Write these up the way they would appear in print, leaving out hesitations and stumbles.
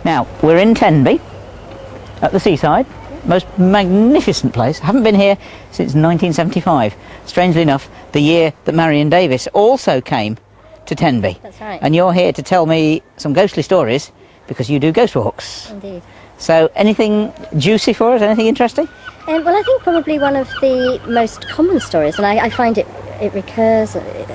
Now, we're in Tenby, at the seaside. Most magnificent place. I haven't been here since 1975. Strangely enough, the year that Marion Davies also came to Tenby. That's right. And you're here to tell me some ghostly stories, because you do ghost walks. Indeed. So, anything juicy for us? Anything interesting? Well, I think probably one of the most common stories, and I find it recurs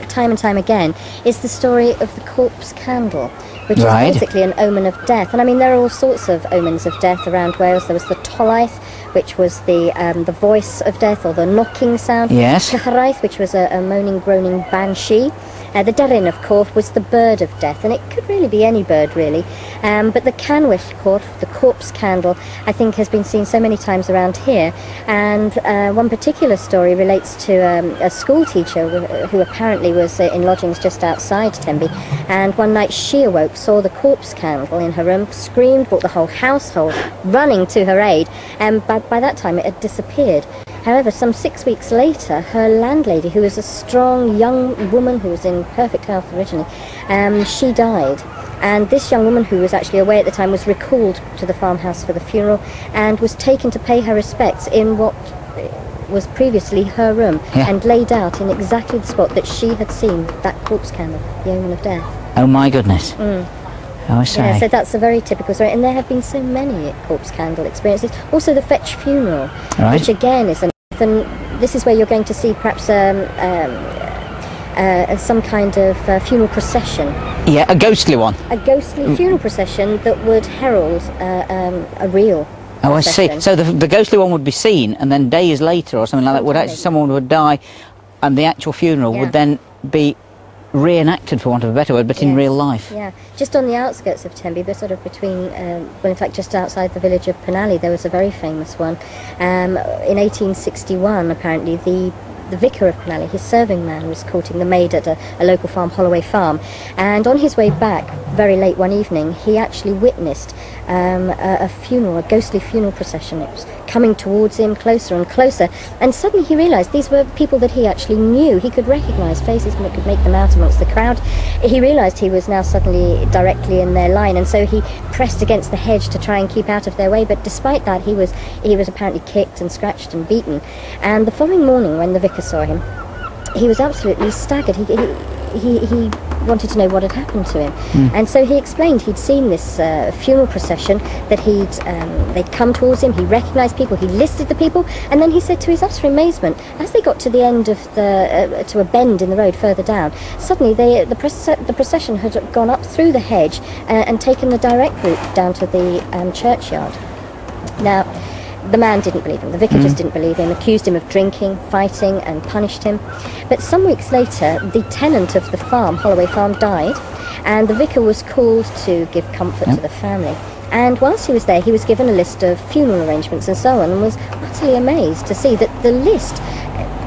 time and time again, is the story of the corpse candle, which is basically an omen of death. And I mean, there are all sorts of omens of death around Wales. There was the Tolaeth, which was the voice of death, or the knocking sound. Yes. Cyharaeth, which was a moaning, groaning banshee. The Deryn, of course, was the bird of death, and it could really be any bird, really. But the Canwyll corph, the corpse candle, I think has been seen so many times around here. And one particular story relates to a school teacher who apparently was in lodgings just outside Tenby. And one night she awoke, saw the corpse candle in her room, screamed, brought the whole household running to her aid, and by that time it had disappeared. However, some 6 weeks later, her landlady, who was a strong young woman who was in perfect health originally, she died. And this young woman, who was actually away at the time, was recalled to the farmhouse for the funeral and was taken to pay her respects in what was previously her room, and laid out in exactly the spot that she had seen that corpse candle, the omen of death. Oh my goodness. I say. Yeah, so that's a very typical story, and there have been so many corpse candle experiences. Also the fetch funeral, which again is an, and this is where you're going to see perhaps some kind of funeral procession. Yeah, a ghostly one. A ghostly funeral procession that would herald a real Oh, I procession. see. So the ghostly one would be seen, and then days later or something like that, would actually, someone would die, and the actual funeral would then be reenacted, for want of a better word, but in real life. Yeah, just on the outskirts of Tenby, but sort of between, well, in fact, just outside the village of Penally, there was a very famous one. In 1861, apparently, the vicar of Penally, his serving man, was courting the maid at a local farm, Holloway Farm, and on his way back, very late one evening, he actually witnessed a funeral, a ghostly funeral procession. It was coming towards him closer and closer, and suddenly he realised these were people that he actually knew. He could recognise faces and could make them out amongst the crowd. He realised he was now suddenly directly in their line, and so he pressed against the hedge to try and keep out of their way, but despite that he was apparently kicked and scratched and beaten. And the following morning, when the vicar saw him, he was absolutely staggered. He wanted to know what had happened to him, and so he explained he'd seen this funeral procession, that they'd come towards him. He recognised people, he listed the people, and then he said, to his utter amazement, as they got to the end of to a bend in the road further down, suddenly the procession had gone up through the hedge and taken the direct route down to the churchyard. Now, the man didn't believe him. The vicar just didn't believe him, accused him of drinking, fighting, and punished him. But some weeks later, the tenant of the farm, Holloway Farm, died, and the vicar was called to give comfort to the family. And whilst he was there, he was given a list of funeral arrangements and so on, and was utterly amazed to see that the list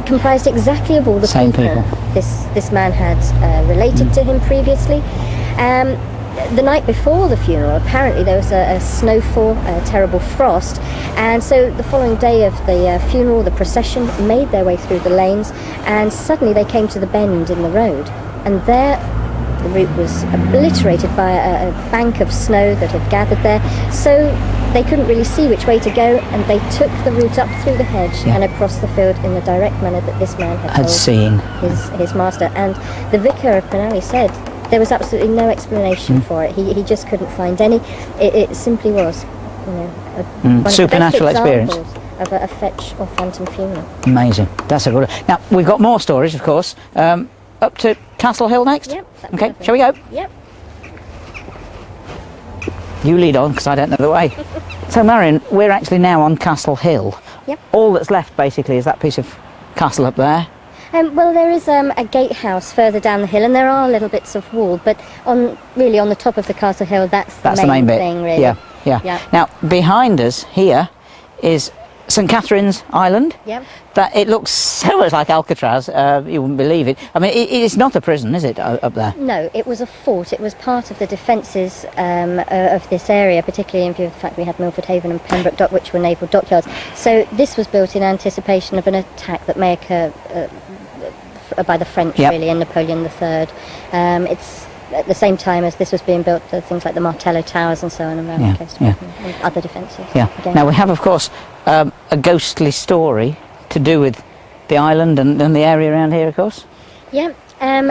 comprised exactly of all the people this man had related to him previously. The night before the funeral, apparently there was a snowfall, a terrible frost, and so the following day of the funeral, the procession made their way through the lanes, and suddenly they came to the bend in the road, and there the route was obliterated by a bank of snow that had gathered there, so they couldn't really see which way to go, and they took the route up through the hedge and across the field in the direct manner that this man had seen his master. And the vicar of Penally said there was absolutely no explanation for it. He just couldn't find any. It simply was, one supernatural of the best experience of a fetch or phantom funeral. Amazing. That's a good one. Now we've got more stories, of course. Up to Castle Hill next. Yep. Okay. Perfect. Shall we go? Yep. You lead on, because I don't know the way. So Marion, we're actually now on Castle Hill. Yep. All that's left basically is that piece of castle up there. Well, there is a gatehouse further down the hill, and there are little bits of wall, but on the top of the castle hill, that's the main bit. thing, really. Yeah. Now, behind us here is St Catherine's Island. Yep. That it looks so much like Alcatraz, you wouldn't believe it. I mean, it's not a prison, is it, up there? No, it was a fort. It was part of the defences of this area, particularly in view of the fact we had Milford Haven and Pembroke Dock, which were naval dockyards. So this was built in anticipation of an attack that may occur by the French, really, and Napoleon III. It's at the same time as this was being built, things like the Martello Towers and so on around the coast, and other defences. Yeah. Again. Now we have, of course, a ghostly story to do with the island and the area around here, of course. Yeah.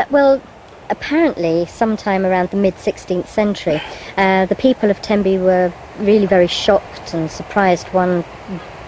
Well, apparently, sometime around the mid-16th century, the people of Tenby were really very shocked and surprised one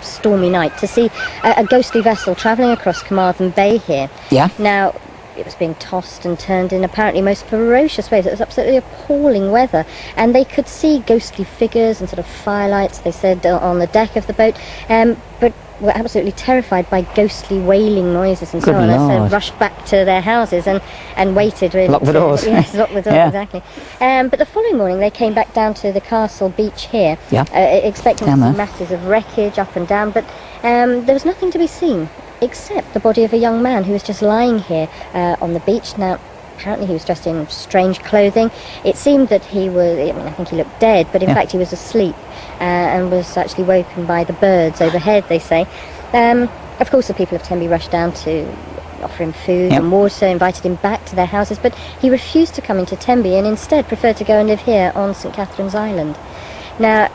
stormy night to see a ghostly vessel travelling across Carmarthen Bay here. Yeah. Now, it was being tossed and turned in apparently most ferocious ways. It was absolutely appalling weather, and they could see ghostly figures and sort of firelights, they said, on the deck of the boat, but were absolutely terrified by ghostly wailing noises and so on. And so rushed back to their houses and waited really. Lock the doors. Yes, lock the doors, exactly. But the following morning they came back down to the castle beach here, expecting to see masses of wreckage up and down, but there was nothing to be seen except the body of a young man who was just lying here on the beach. Now, apparently he was dressed in strange clothing. It seemed that he was, I mean, I think he looked dead, but in fact he was asleep and was actually woken by the birds overhead, they say. Of course the people of Tenby rushed down to offer him food and water, invited him back to their houses, but he refused to come into Tenby and instead preferred to go and live here on St Catherine's Island. Now,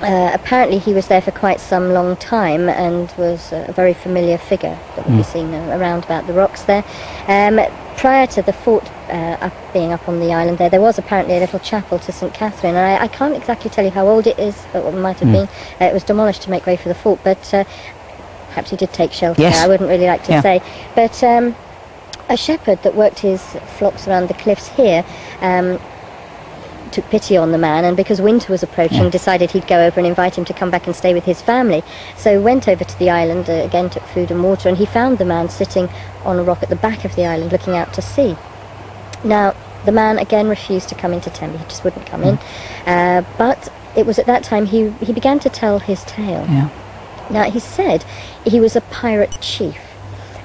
apparently he was there for quite some long time and was a very familiar figure that would be seen around about the rocks there. Prior to the fort being up on the island there was apparently a little chapel to St Catherine, and I can't exactly tell you how old it is, or it might have been. It was demolished to make way for the fort, but perhaps he did take shelter there, I wouldn't really like to say. But a shepherd that worked his flocks around the cliffs here took pity on the man, and because winter was approaching decided he'd go over and invite him to come back and stay with his family. So went over to the island, again took food and water, and he found the man sitting on a rock at the back of the island looking out to sea. Now the man again refused to come into Tenby, he just wouldn't come in, but it was at that time he began to tell his tale. Now he said he was a pirate chief,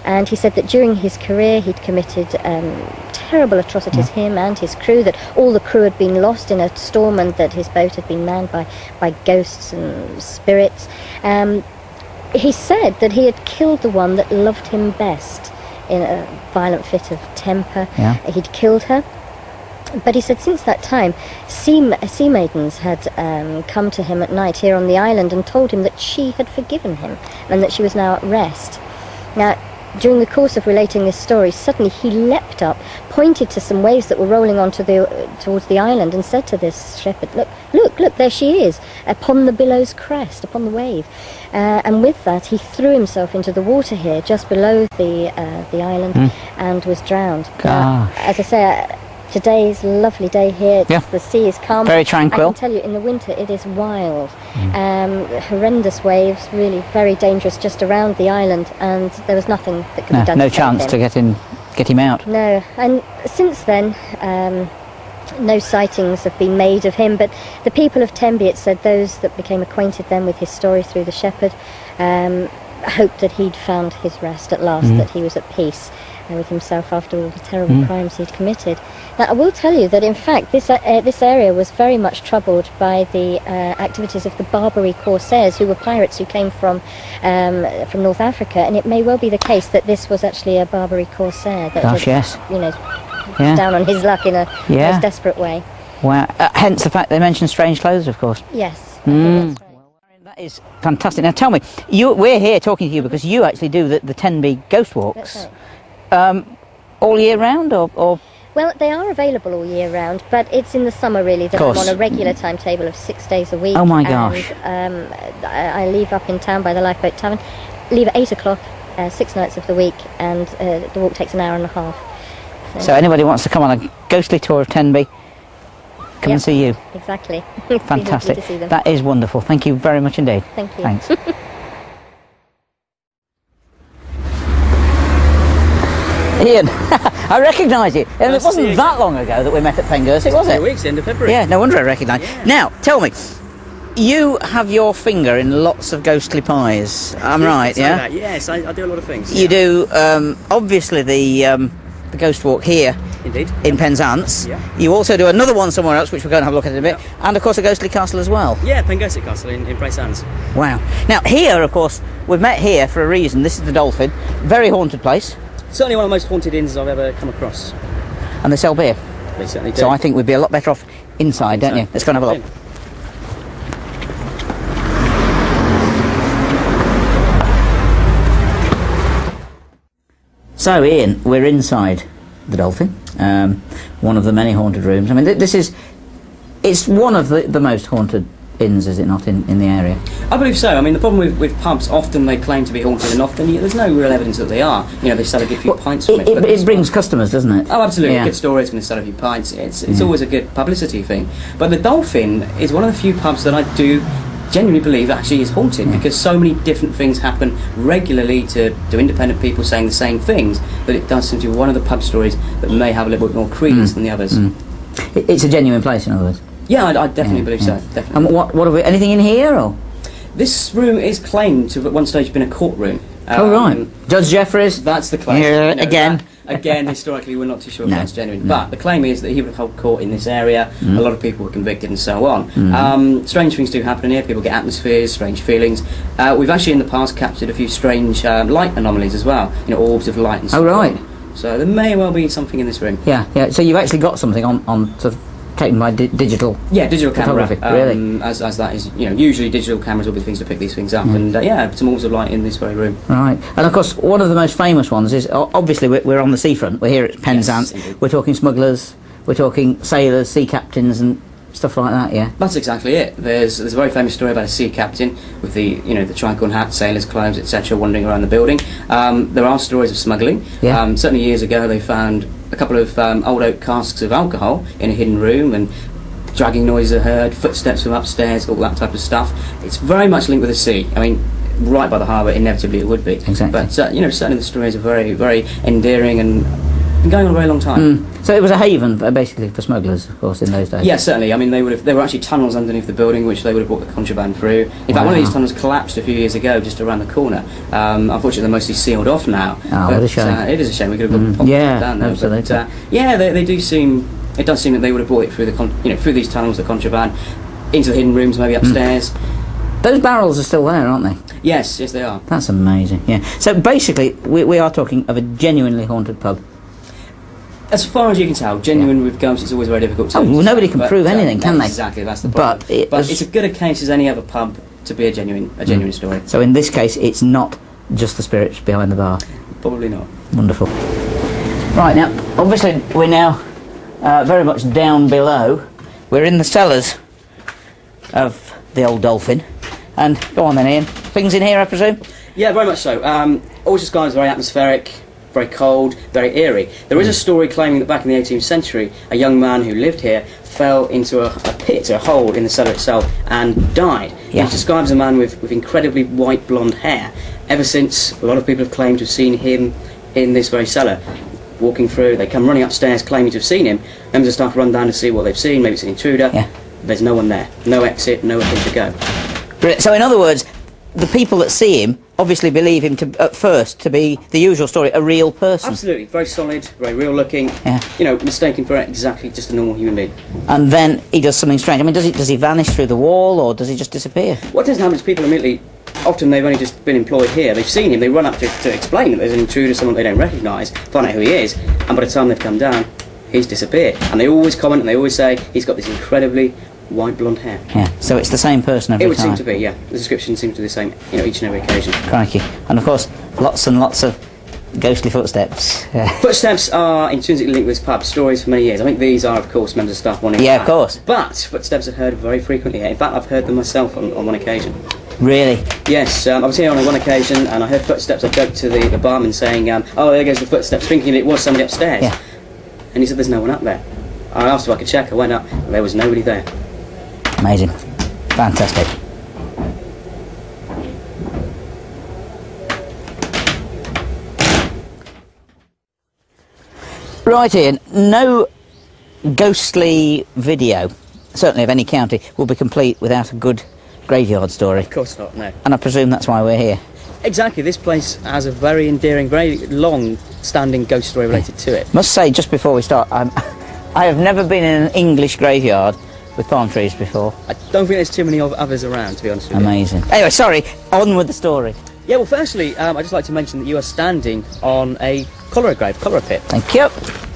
and he said that during his career he'd committed terrible atrocities, him and his crew, that all the crew had been lost in a storm and that his boat had been manned by ghosts and spirits. He said that he had killed the one that loved him best in a violent fit of temper. He'd killed her. But he said since that time, sea maidens had come to him at night here on the island and told him that she had forgiven him and that she was now at rest. Now, during the course of relating this story, suddenly he leapt up, pointed to some waves that were rolling on towards the island, and said to this shepherd, look, there she is, upon the billow's crest, upon the wave. And with that, he threw himself into the water here, just below the island, and was drowned. Now, as I say, today's a lovely day here. The sea is calm. Very tranquil. I can tell you, in the winter it is wild. Horrendous waves, really very dangerous just around the island, and there was nothing that could be done. No chance to get him out. No, and since then no sightings have been made of him, but the people of Tenby, it said, those that became acquainted then with his story through the shepherd, hoped that he'd found his rest at last, that he was at peace with himself after all the terrible crimes he'd committed. Now, I will tell you that in fact this area was very much troubled by the activities of the Barbary Corsairs, who were pirates who came from North Africa, and it may well be the case that this was actually a Barbary Corsair that was down on his luck in a most desperate way. Wow. Hence the fact they mentioned strange clothes, of course. Yes. That's right. That is fantastic. Now tell me, we're here talking to you because you actually do the Tenby ghost walks. That's right. All year round, or? Well, they are available all year round, but it's in the summer really that I'm on a regular timetable of 6 days a week. Oh my gosh. And I leave up in town by the Lifeboat Tavern, leave at 8 o'clock, 6 nights of the week, and the walk takes an hour and a half. So anybody wants to come on a ghostly tour of Tenby, come and see you. Exactly. Fantastic. To see them. That is wonderful. Thank you very much indeed. Thank you. Thanks. Ian, I recognise you. And it wasn't that long ago that we met at Penghurst, was it? 2 weeks, end of February. Yeah, no wonder I recognise. Now, tell me, you have your finger in lots of ghostly pies. I'm right, yeah? That. Yes, I do a lot of things. You do, obviously, the ghost walk here. Indeed. In Penzance. Yeah. You also do another one somewhere else, which we're going to have a look at in a bit. Yeah. And, of course, a ghostly castle as well. Yeah, Penghurst Castle in Penzance. Wow. Now, here, of course, we've met here for a reason. This is the Dolphin. Very haunted place. Certainly one of the most haunted inns I've ever come across. And they sell beer. They certainly do. So I think we'd be a lot better off inside, don't you? Let's go and have a look. So Ian, we're inside the Dolphin, one of the many haunted rooms. I mean, it's one of the most haunted inns, is it not, in the area? I believe so. I mean, the problem with pubs, often they claim to be haunted, and often there's no real evidence that they are. You know, they sell a good few pints from it. It brings customers, doesn't it? Oh, absolutely. Yeah. A good story is going to sell a few pints. It's always a good publicity thing. But the Dolphin is one of the few pubs that I do genuinely believe actually is haunted, because so many different things happen regularly to independent people saying the same things, that it does seem to be one of the pub stories that may have a little bit more credence than the others. It's a genuine place, in other words. Yeah, I definitely believe so. Definitely. And what have we? Anything in here, or? This room is claimed to have at one stage been a courtroom. Oh right, Judge Jeffreys. That's the claim. Yeah, You know, again. Again, historically, we're not too sure if that's genuine. But the claim is that he would hold court in this area. A lot of people were convicted and so on. Strange things do happen in here. People get atmospheres, strange feelings. We've actually in the past captured a few strange light anomalies as well. You know, orbs of light and so on. Oh right. So there may well be something in this room. Yeah, yeah. So you've actually got something on sort of taken by digital. Yeah, digital camera. Really? As that is, you know, usually digital cameras will be things to pick these things up, and yeah, some orbs of light in this very room. Right, and of course, one of the most famous ones is obviously we're on the seafront. We're here at Penzance. Yes, we're talking smugglers. We're talking sailors, sea captains, and stuff like that. Yeah. That's exactly it. There's a very famous story about a sea captain with the the tricorn hat, sailors' clothes, etc., wandering around the building. There are stories of smuggling. Yeah. Certainly years ago, they found a couple of old oak casks of alcohol in a hidden room, and dragging noises are heard, footsteps from upstairs, all that type of stuff. It's very much linked with the sea. I mean, right by the harbour, inevitably it would be. Exactly. But certainly the stories are very, very endearing and been going on a very long time. So it was a haven, basically, for smugglers, of course, in those days. Yeah, certainly. I mean, there were actually tunnels underneath the building which they would have brought the contraband through. In fact, one of these tunnels collapsed a few years ago, just around the corner. Unfortunately, they're mostly sealed off now. Oh, what a shame. It is a shame. We could have popped down there. Absolutely. But, yeah, they do seem. It does seem that they would have brought it through through these tunnels, the contraband, into the hidden rooms, maybe upstairs. Those barrels are still there, aren't they? Yes, they are. That's amazing. Yeah. So basically, we are talking of a genuinely haunted pub. As far as you can tell, genuine with ghosts, it's always very difficult to. Well, nobody can prove anything, can they? Exactly, that's the problem. But it's as good a case as any other pub to be a genuine story. So in this case, it's not just the spirits behind the bar. Probably not. Wonderful. Right, now, obviously, we're now very much down below. We're in the cellars of the old Dolphin. And go on then, Ian. Things in here, I presume? Yeah, very much so. Always described as very atmospheric, very cold, very eerie. There is a story claiming that back in the 18th century, a young man who lived here fell into a pit, a hole in the cellar itself, and died. Yeah. He's described as a man with incredibly white blonde hair. Ever since, a lot of people have claimed to have seen him in this very cellar. Walking through, they come running upstairs claiming to have seen him. Members of staff run down to see what they've seen, maybe it's an intruder. Yeah. There's no one there. No exit, nowhere to go. Brilliant. So in other words, the people that see him obviously believe him to, at first, to be the usual story, a real person. Absolutely, very solid, very real looking. Yeah. You know, mistaken for exactly just a normal human being. And then he does something strange. I mean, does he vanish through the wall, or does he just disappear? What tends to happen is people immediately, often they've only just been employed here, they've seen him, they run up to explain that there's an intruder, someone they don't recognise, find out who he is, and by the time they've come down, he's disappeared. And they always comment and they always say he's got this incredibly white blonde hair. Yeah, so it's the same person every time. It would seem to be, yeah. The description seems to be the same, each and every occasion. Crikey. And of course, lots and lots of ghostly footsteps. Footsteps are intrinsically linked with this pub, stories for many years. I think these are, of course, members of staff wanting Yeah, of course. But footsteps are heard very frequently here. In fact, I've heard them myself on one occasion. Really? Yes, I was here on one occasion and I heard footsteps. I joked to the barman saying, oh, there goes the footsteps, thinking it was somebody upstairs. Yeah. And he said, there's no one up there. I asked if I could check. I went up, there was nobody there. Amazing. Fantastic. Right, Ian, no ghostly video, certainly of any county, will be complete without a good graveyard story. Of course not, no. And I presume that's why we're here. Exactly, this place has a very endearing, very long-standing ghost story related to it. Must say, just before we start, I have never been in an English graveyard with palm trees before. I don't think there's too many others around, to be honest with you. Amazing. Anyway, sorry, on with the story. Yeah, well, firstly, I'd just like to mention that you are standing on a cholera grave, cholera pit. Thank you.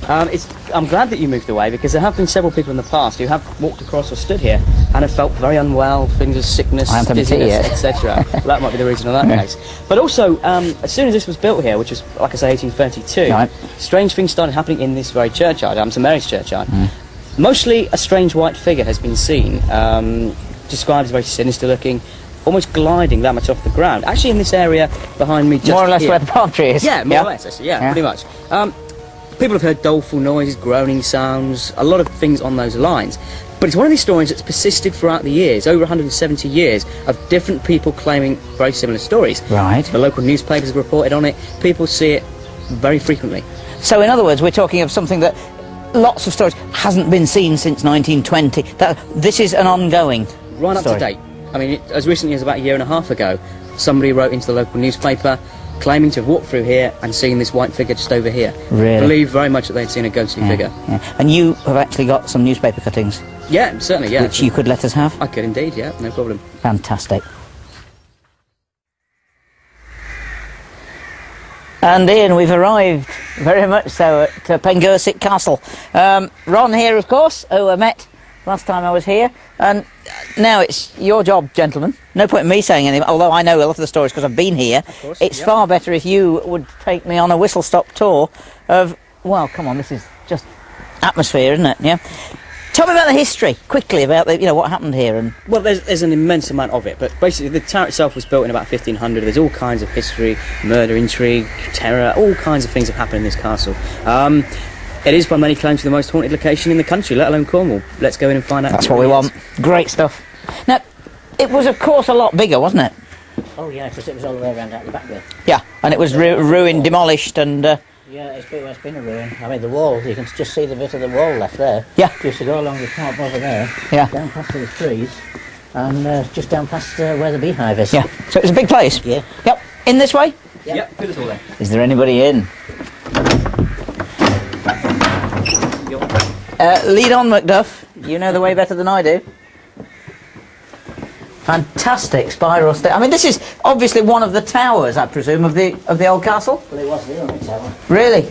I'm glad that you moved away, because there have been several people in the past who have walked across or stood here and have felt very unwell, feelings of sickness, dizziness, etc. Well, that might be the reason in that case. But also, as soon as this was built here, which was, like I say, 1832, strange things started happening in this very churchyard, St Mary's churchyard. Mostly a strange white figure has been seen, described as very sinister looking, almost gliding that much off the ground. Actually, in this area behind me, just more or less here. where the palm tree is. Yeah, more or less, actually, yeah, pretty much. People have heard doleful noises, groaning sounds, a lot of things on those lines. But it's one of these stories that's persisted throughout the years, over 170 years, of different people claiming very similar stories. Right. The local newspapers have reported on it. People see it very frequently. So, in other words, we're talking of something that lots of stories hasn't been seen since 1920. This is an ongoing right up to date. I mean, as recently as about a year and a half ago, somebody wrote into the local newspaper claiming to have walked through here and seen this white figure just over here. Really? Believed very much that they'd seen a ghostly figure. Yeah. And you have actually got some newspaper cuttings? Yeah, certainly, yeah. Which you could let us have? I could indeed, yeah, no problem. Fantastic. And Ian, we've arrived very much so at Pengersic Castle. Ron here, of course, who I met last time I was here, and now it's your job, gentlemen. No point in me saying anything, although I know a lot of the stories because I've been here. Of course, it's far better if you would take me on a whistle-stop tour of, well, come on, this is just atmosphere, isn't it? Yeah. Tell me about the history, quickly, about what happened here. And well, there's an immense amount of it, but basically the tower itself was built in about 1500. There's all kinds of history, murder, intrigue, terror, all kinds of things have happened in this castle. It is by many claims the most haunted location in the country, let alone Cornwall. Let's go in and find out. That's what we want. Great stuff. Now, it was of course a lot bigger, wasn't it? Oh yeah, because it was all the way around out the back there. Yeah, and it was ruined, demolished, and... Yeah, it's been a ruin. I mean, the wall, you can just see the bit of the wall left there. Yeah. Just to go along the top over there. Yeah. Down past those trees, and just down past where the beehive is. Yeah, so it was a big place? Yeah. Yep. In this way? Yep, good as all then. Is there anybody in? Lead on, Macduff. You know the way better than I do. Fantastic spiral stair. I mean, this is obviously one of the towers, I presume, of the old castle. Well, it was the only tower. Really?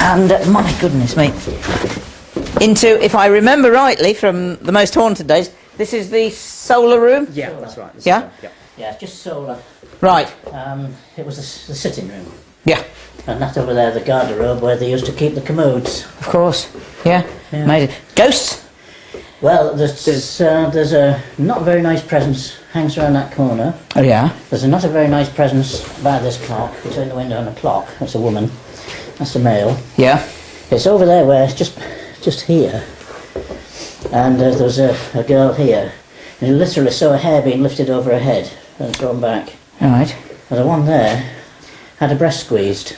And my goodness me, into, if I remember rightly from the most haunted days, this is the solar room. Yeah, that's right. Yeah. Yeah, it's just solar. Right. It was the sitting room. Yeah. And that over there, the garderobe, where they used to keep the commodes. Of course. Yeah. Yeah. Amazing. Ghosts? Well, there's a not very nice presence hangs around that corner. Oh yeah. There's a not a very nice presence by this clock, between the window and the clock. That's a woman. That's a male. Yeah. It's over there where it's just here. And there's a girl here. And you literally saw a hair being lifted over her head and thrown back. All right. And the one there had a breast squeezed.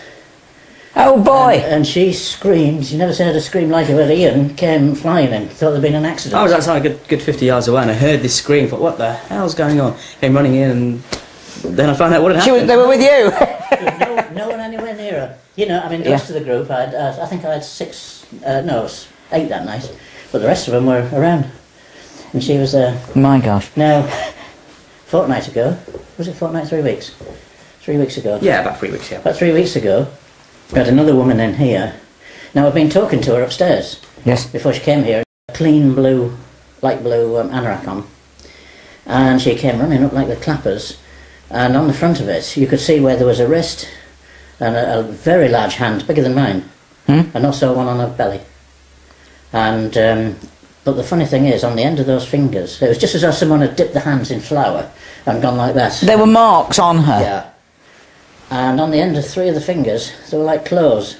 Oh boy! And she screamed. You never heard a scream like it. Where Ian came flying in, thought there'd been an accident. I was outside a good 50 yards away and I heard this scream. Thought, what the hell's going on? Came running in and then I found out what had happened. They were with you? no one anywhere near her. You know, I mean, the rest of the group, I think I had 8 that night. But the rest of them were around. And she was there. My gosh. Now, fortnight ago, was it fortnight, 3 weeks? 3 weeks ago. Yeah, about 3 weeks, yeah. About 3 weeks ago, we had another woman in here. Now, I've been talking to her upstairs. Yes. Before she came here. Clean blue, light blue anorak on. And she came running up like the clappers. And on the front of it, you could see where there was a wrist and a very large hand, bigger than mine. And also one on her belly. And, but the funny thing is, on the end of those fingers, it was just as though someone had dipped the hands in flour and gone like that. There were marks on her? Yeah. And on the end of 3 of the fingers, they were like claws.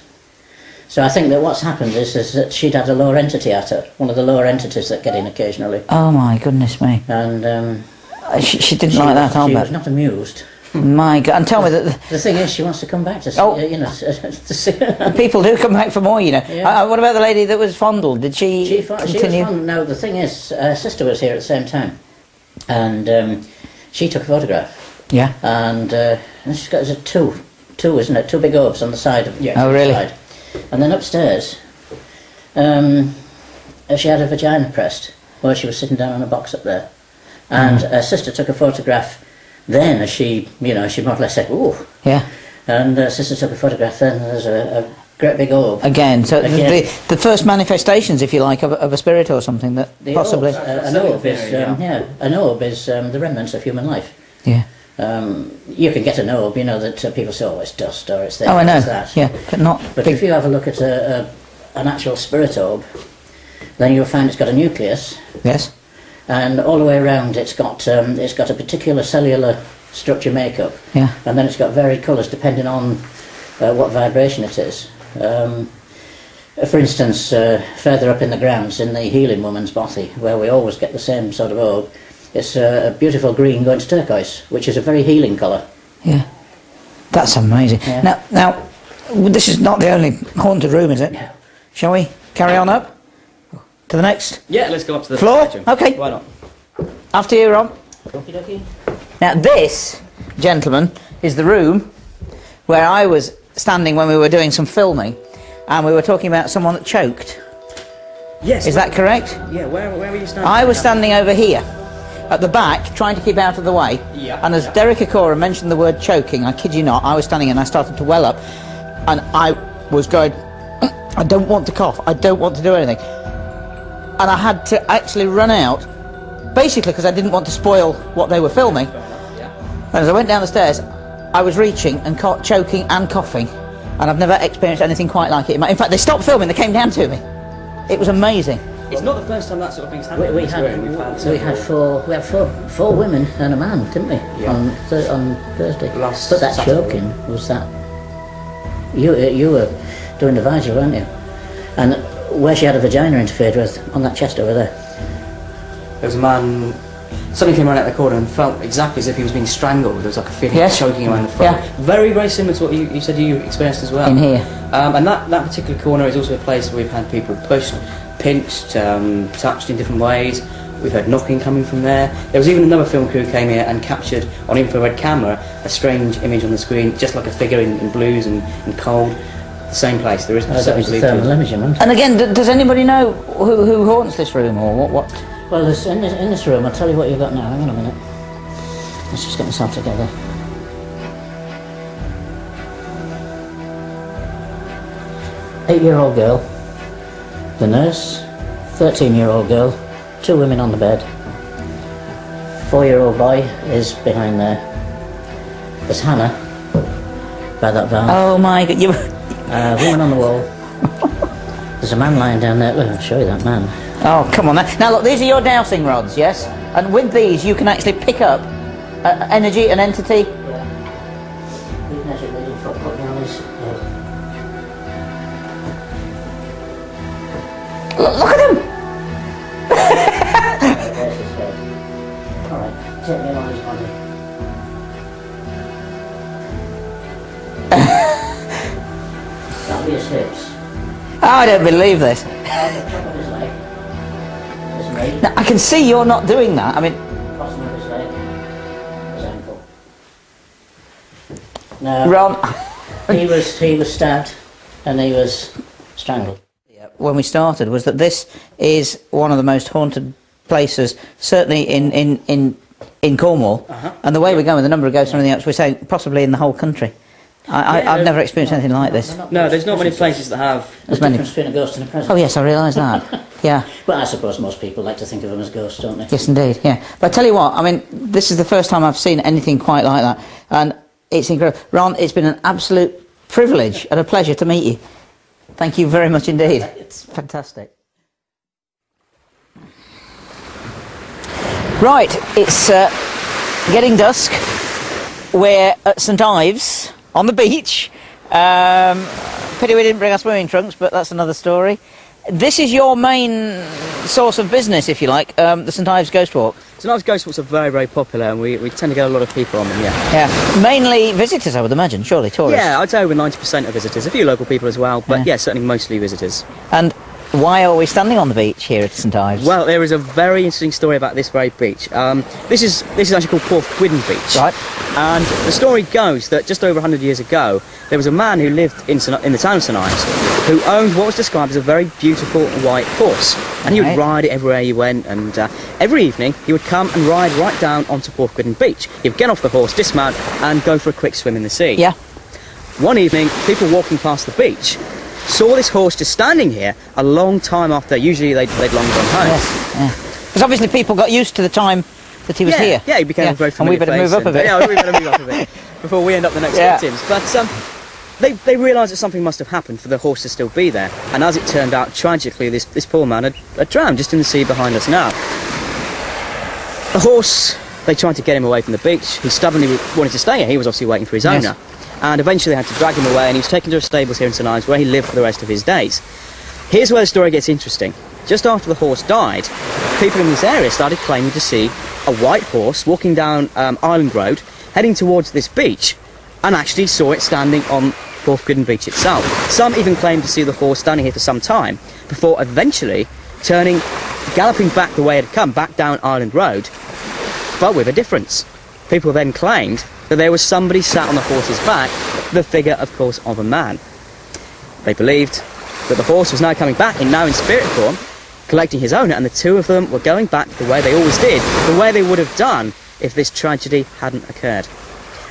So I think that what's happened is that she'd had a lower entity at her, one of the lower entities that get in occasionally. Oh my goodness me. And she didn't like that, She was not amused. My God, and tell me that... The thing is, she wants to come back to see, to see... People do come back for more, you know. Yeah. What about the lady that was fondled? Did she continue? She was fondled. Now, the thing is, her sister was here at the same time. And she took a photograph. Yeah. And she's got two, isn't it? 2 big orbs on the side of Oh, really? Side. And then upstairs, she had her vagina pressed while she was sitting down on a box up there. And her sister took a photograph then as she, she more or less said, ooh. Yeah. And Sister took a photograph then, and there's a great big orb. Again, so Again. the first manifestations, if you like, of a spirit or something that The possibly... an orb is, an orb is the remnants of human life. Yeah. You can get an orb, you know, that people say, oh, it's dust, or it's this, Oh, I know. it's that. Yeah, but not... But big. if you have a look at an actual spirit orb, then you'll find it's got a nucleus, Yes. and all the way around it's got a particular cellular structure makeup, Yeah. and then it's got varied colours depending on what vibration it is. For instance, further up in the grounds, in the healing woman's bothy, where we always get the same sort of orb, it's a beautiful green going to turquoise, which is a very healing colour. Yeah. That's amazing. Yeah. Now, this is not the only haunted room, is it? No. Shall we carry on up to the next Yeah, let's go up to the floor? bedroom. Okay. Why not? After you, Ron. Okie dokie. Now, this, gentlemen, is the room where I was standing when we were doing some filming, and we were talking about someone that choked. Yes. Is that correct? Yeah, where were you standing? I was standing over here, at the back, trying to keep out of the way. Yeah. And as Derek Akora mentioned the word choking, I kid you not, I was standing and I started to well up, and I was going, I don't want to cough, I don't want to do anything. And I had to actually run out, basically because I didn't want to spoil what they were filming. And as I went down the stairs, I was reaching and choking and coughing, and I've never experienced anything quite like it. In fact, they stopped filming, they came down to me. It was amazing. It's not the first time that sort of thing's happened. We had four women and a man, didn't we? Yeah. On Thursday. Last but that Saturday. choking was that. You were doing the vigil, weren't you? And where she had a vagina interfered with, on that chest over there. There was a man, suddenly came around out the corner and felt exactly as if he was being strangled. There was like a feeling Yes. of choking around the front. Yeah. Very, very similar to what you said you experienced as well. In here. And that particular corner is also a place where we've had people pushed, pinched, touched in different ways. We've had knocking coming from there. There was even another film crew came here and captured on infrared camera a strange image on the screen, just like a figure in blues and cold. The same place. There is That certainly was the believed to thermal be. imaging, wasn't it? And again, does anybody know who haunts this room, or what? Well, in this room, I'll tell you what you've got now. Hang on a minute. Let's just get myself together. Eight-year-old girl, the nurse, 13-year-old girl, two women on the bed. 4-year-old boy is behind there. There's Hannah, by that van. Oh my God, you... Woman on the wall. There's a man lying down there. Well, I'll show you that man. Oh, come on. Now look, these are your dowsing rods, yes? And with these you can actually pick up energy and entity. We've measured the foot down his head. Look at him! There's his head. Alright, take me along his body. That'll be his hips. Oh, I don't believe this. At the top of his leg is me. Now, I can see you're not doing that. I mean, Bottom of his leg, his ankle. Now, Ron... he was stabbed and he was strangled. when we started was that this is one of the most haunted places, certainly in Cornwall. And the way we're going with the number of ghosts and everything else, we're saying possibly in the whole country. I've never experienced anything like this. No, there's not many places that have. There's a many. difference between a ghost and a presence. Oh yes, I realise that. Yeah. Well, I suppose most people like to think of them as ghosts, don't they? Yes, indeed. Yeah. But I tell you what, I mean, this is the first time I've seen anything quite like that, and it's incredible. Ron, it's been an absolute privilege and a pleasure to meet you. Thank you very much indeed. It's fantastic. Right, it's getting dusk. We're at St Ives on the beach. Pity we didn't bring our swimming trunks, but that's another story. This is your main source of business, if you like, the St Ives Ghost Walk. St Ives Ghost Walks are very, very popular, and we tend to get a lot of people on them, yeah. Yeah, mainly visitors, I would imagine, surely, tourists. Yeah, I'd say over 90% of visitors. A few local people as well, but yeah, certainly mostly visitors. And why are we standing on the beach here at St Ives? Well, there is a very interesting story about this very beach. This is actually called Porthquidden Beach. Right. And the story goes that just over 100 years ago, there was a man who lived in the town of St Ives who owned what was described as a very beautiful white horse. And he would ride it everywhere he went, and every evening he would come and ride right down onto Porthquidden Beach. He'd get off the horse, dismount, and go for a quick swim in the sea. Yeah. one evening, people walking past the beach saw this horse just standing here a long time after. Usually they'd long gone home. Yes, yeah. Because obviously people got used to the time that he was here. Yeah, he became a very familiar And we better face move up a bit. Yeah, we better move up a bit before we end up the next victims. But they realised that something must have happened for the horse to still be there. And as it turned out, tragically, this poor man had drowned just in the sea behind us now. The horse, they tried to get him away from the beach. He stubbornly wanted to stay here. He was obviously waiting for his owner. And eventually they had to drag him away, and he was taken to a stables here in St Ives, where he lived for the rest of his days. Here's where the story gets interesting. Just after the horse died, people in this area started claiming to see a white horse walking down Island Road, heading towards this beach, and actually saw it standing on Porthcurno Beach itself. Some even claimed to see the horse standing here for some time, before eventually galloping back the way it had come, back down Island Road, but with a difference. People then claimed that there was somebody sat on the horse's back, the figure, of course, of a man. They believed that the horse was now coming back, now in spirit form, collecting his owner, and the two of them were going back the way they always did, the way they would have done if this tragedy hadn't occurred.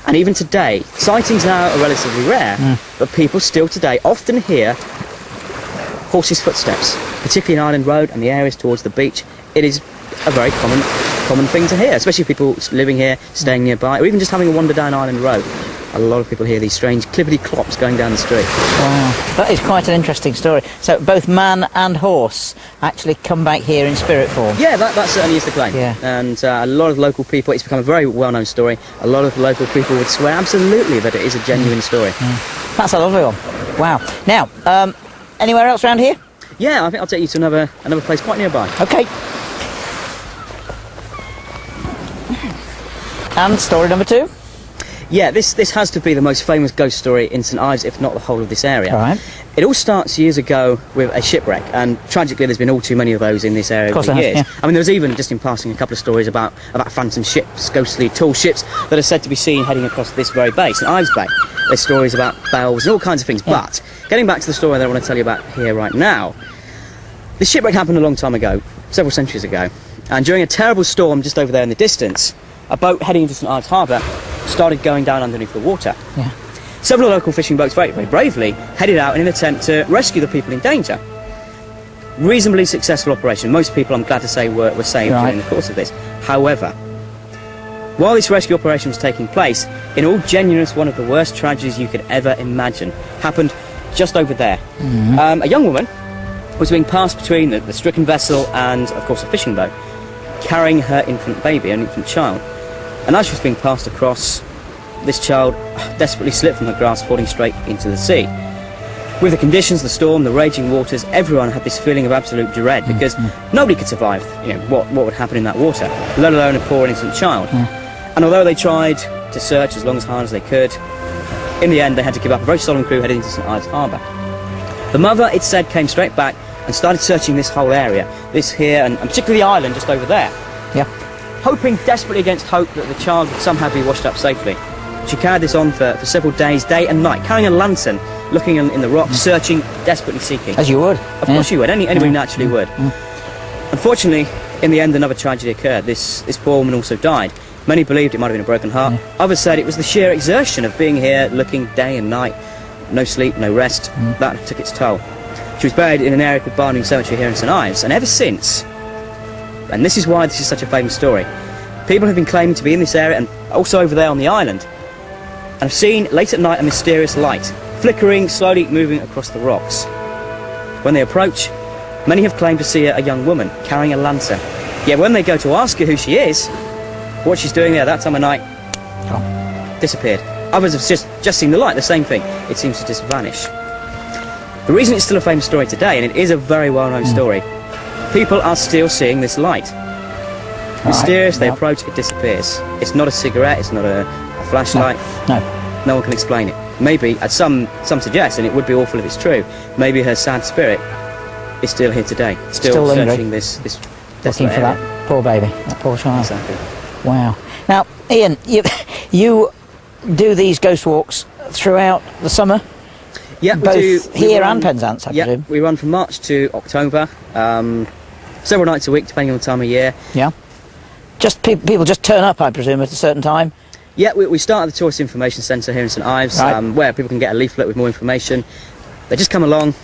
And even today, sightings now are relatively rare, but people still today often hear horses' footsteps, particularly in Island Road and the areas towards the beach. It is a very common thing to hear, especially people living here, staying nearby, or even just having a wander down Island Road. A lot of people hear these strange clippity-clops going down the street. Wow, that is quite an interesting story. So both man and horse actually come back here in spirit form? Yeah, that certainly is the claim. Yeah. And a lot of local people, it's become a very well-known story, a lot of local people would swear absolutely that it is a genuine story. That's a lovely one. Wow. Now, anywhere else around here? Yeah, I think I'll take you to another place quite nearby. Okay. And story number 2? Yeah, this has to be the most famous ghost story in St Ives, if not the whole of this area. Right. It all starts years ago with a shipwreck, and tragically there's been all too many of those in this area over the years. I mean, there was even, just in passing, a couple of stories about phantom ships, ghostly tall ships that are said to be seen heading across this very bay, St Ives Bay. There's stories about bells and all kinds of things, but getting back to the story that I want to tell you about here right now, the shipwreck happened a long time ago, several centuries ago, and during a terrible storm just over there in the distance, a boat heading into St Ives Harbour started going down underneath the water. Yeah. Several local fishing boats very, very bravely headed out in an attempt to rescue the people in danger. Reasonably successful operation. Most people, I'm glad to say, were saved during the course of this. However, while this rescue operation was taking place, in all genuineness, one of the worst tragedies you could ever imagine happened just over there. A young woman was being passed between the stricken vessel and, of course, a fishing boat, carrying her infant baby, an infant child. And as she was being passed across, this child desperately slipped from her grasp, falling straight into the sea. With the conditions, the storm, the raging waters, everyone had this feeling of absolute dread, because nobody could survive, what would happen in that water, let alone a poor innocent child. And although they tried to search as long as hard as they could, in the end they had to give up. A very solemn crew headed into St Ives Harbour. The mother, it said, came straight back and started searching this whole area, this here, and particularly the island just over there. Yeah. Hoping desperately against hope that the child would somehow be washed up safely. She carried this on for several days, day and night, carrying a lantern, looking in the rocks, searching, desperately seeking. As you would. Of course you would, anybody naturally would. Unfortunately, in the end, another tragedy occurred. This poor woman also died. Many believed it might have been a broken heart. Others said it was the sheer exertion of being here, looking day and night, no sleep, no rest, that took its toll. She was buried in an area called Barnum Cemetery here in St Ives, and ever since, and this is why this is such a famous story, people have been claiming to be in this area and also over there on the island, and have seen late at night a mysterious light, flickering, slowly moving across the rocks. When they approach, many have claimed to see a young woman carrying a lantern. Yet when they go to ask her who she is, what she's doing there that time of night, disappeared. Others have just seen the light, the same thing. It seems to just vanish. The reason it's still a famous story today, and it is a very well-known story, people are still seeing this light. Mysterious, they approach, it disappears. It's not a cigarette, it's not a flashlight. No one can explain it. Maybe, as some suggest, and it would be awful if it's true, maybe her sad spirit is still here today, still searching this looking for area. that poor baby, that poor child. Exactly. Wow. Now, Ian, you do these ghost walks throughout the summer? Yeah, both here and Penzance, I presume. We run from March to October, several nights a week, depending on the time of year. Yeah. Just people just turn up, I presume, at a certain time. Yeah, we started the Tourist Information Centre here in St Ives, Right. where people can get a leaflet with more information. They just come along.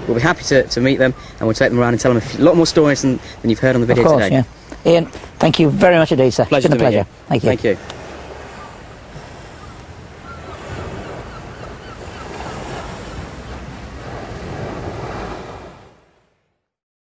We'll be happy to meet them, and we'll take them around and tell them a lot more stories than you've heard on the video Of course, today. yeah. Ian, thank you very much indeed, sir. Pleasure It's been a to meet pleasure. you. Thank you. Thank you.